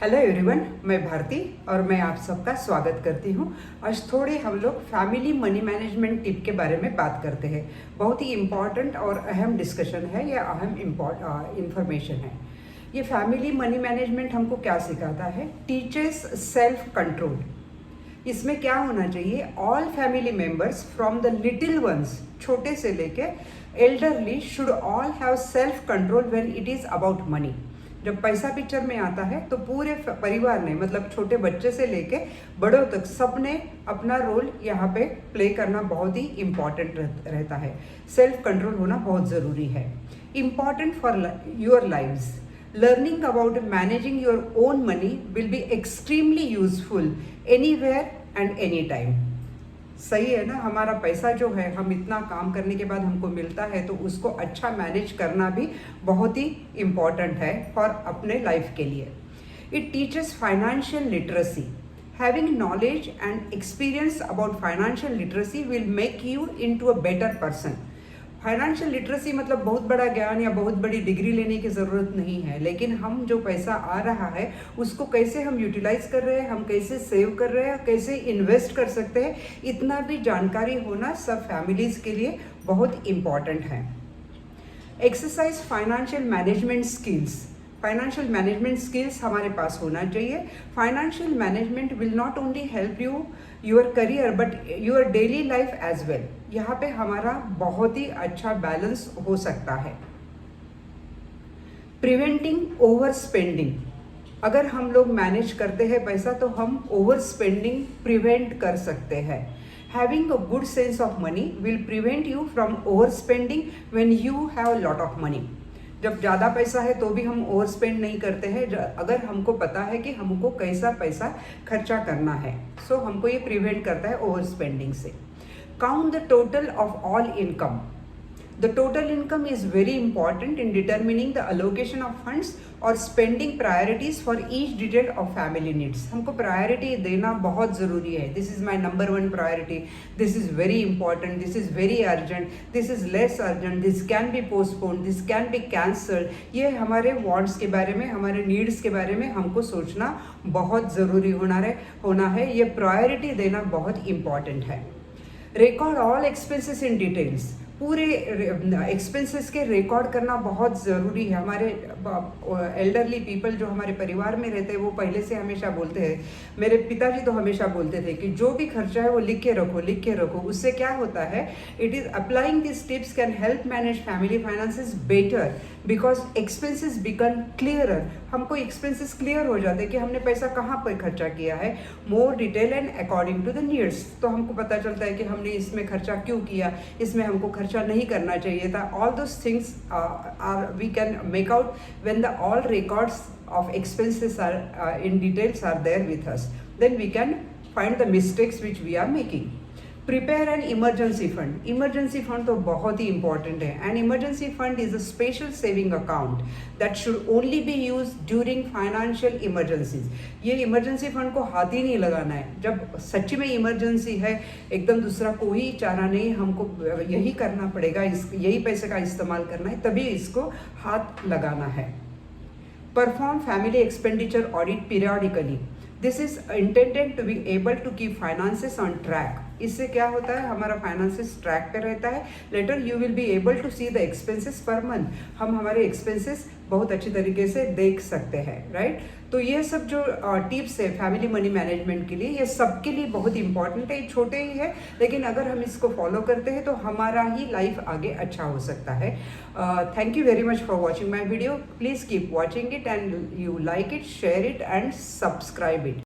Hello everyone, मैं भारती और मैं आप सबका स्वागत करती हूँ। आज थोड़े हम लोग फैमिली मनी मैनेजमेंट टिप के बारे में बात करते हैं। बहुत ही इम्पॉर्टेंट और अहम डिस्कशन है, या अहम इंफॉर्मेशन है। ये फैमिली मनी मैनेजमेंट हमको क्या सिखाता है? Teachers self control. इसमें क्या होना चाहिए? All family members from the little ones, छोटे से लेके elderly, should all have self control when it is about money. जब पैसा पिक्चर में आता है तो पूरे परिवार ने, मतलब छोटे बच्चे से लेके बड़ों तक, सब ने अपना रोल यहाँ पे प्ले करना बहुत ही इम्पॉर्टेंट रहता है। सेल्फ कंट्रोल होना बहुत ज़रूरी है। Important for your lives. Learning about managing your own money will be extremely useful anywhere and anytime. सही है ना? हमारा पैसा जो है, हम इतना काम करने के बाद हमको मिलता है, तो उसको अच्छा मैनेज करना भी बहुत ही इम्पॉर्टेंट है फॉर अपने लाइफ के लिए। It teaches financial literacy. Having knowledge and experience about financial literacy will make you into a better person. Financial literacy मतलब बहुत बड़ा ज्ञान या बहुत बड़ी डिग्री लेने की ज़रूरत नहीं है, लेकिन हम जो पैसा आ रहा है उसको कैसे हम यूटिलाइज कर रहे हैं, हम कैसे सेव कर रहे हैं, कैसे इन्वेस्ट कर सकते हैं, इतना भी जानकारी होना सब फैमिलीज़ के लिए बहुत इम्पॉर्टेंट है। Exercise financial management skills. Financial management skills हमारे पास होना चाहिए। Financial management will not only help you your career but your daily life as well. यहाँ पे हमारा बहुत ही अच्छा बैलेंस हो सकता है। Preventing over spending. अगर हम लोग मैनेज करते हैं पैसा तो हम ओवर स्पेंडिंग प्रिवेंट कर सकते हैं। Having a good sense of money will prevent you from overspending when you have a lot of money. जब ज़्यादा पैसा है तो भी हम ओवर स्पेंड नहीं करते हैं, अगर हमको पता है कि हमको कैसा पैसा खर्चा करना है। सो हमको ये प्रिवेंट करता है ओवर स्पेंडिंग से। Count the total of all income. The total income is very important in determining the allocation of funds or spending priorities for each detail of family needs. हमको प्रायोरिटी देना बहुत ज़रूरी है। This is my number one priority. This is very important. This is very urgent. This is less urgent. This can be postponed. This can be cancelled. ये हमारे wants के बारे में, हमारे needs के बारे में हमको सोचना बहुत ज़रूरी होना है। ये प्रायोरिटी देना बहुत important है। Record all expenses in details. पूरे एक्सपेंसेस के रिकॉर्ड करना बहुत ज़रूरी है। हमारे एल्डरली पीपल जो हमारे परिवार में रहते हैं वो पहले से हमेशा बोलते हैं, मेरे पिताजी तो हमेशा बोलते थे कि जो भी खर्चा है वो लिख के रखो। उससे क्या होता है? It is applying this tips can help manage family finances better because expenses become clearer. हमको एक्सपेंसेस क्लियर हो जाते हैं कि हमने पैसा कहाँ पर खर्चा किया है। More detail and according to the needs. तो हमको पता चलता है कि हमने इसमें खर्चा क्यों किया, इसमें हमको खर्चा नहीं करना चाहिए था। All those things are we can make out when the all records of expenses are in details are there with us, then we can find the mistakes which we are making. Prepare an emergency fund. Emergency fund तो बहुत ही important है। An emergency fund is a special saving account that should only be use during financial emergencies. ये emergency fund को हाथ ही नहीं लगाना है। जब सच्ची में इमरजेंसी है, एकदम दूसरा कोई चारा नहीं, हमको यही करना पड़ेगा, यही पैसे का इस्तेमाल करना है, तभी इसको हाथ लगाना है। Perform family expenditure audit periodically. This is intended to be able to keep finances on track. इससे क्या होता है? हमारा फाइनेंसेस ट्रैक पे रहता है। Later you will be able to see the expenses per month. हम हमारे एक्सपेंसेस बहुत अच्छी तरीके से देख सकते हैं, राइट? तो ये सब जो टिप्स है फैमिली मनी मैनेजमेंट के लिए, ये सबके लिए बहुत इंपॉर्टेंट है। छोटे ही है, लेकिन अगर हम इसको फॉलो करते हैं तो हमारा ही लाइफ आगे अच्छा हो सकता है। Thank you very much for watching my video. Please keep watching it and you like it, share it and subscribe it.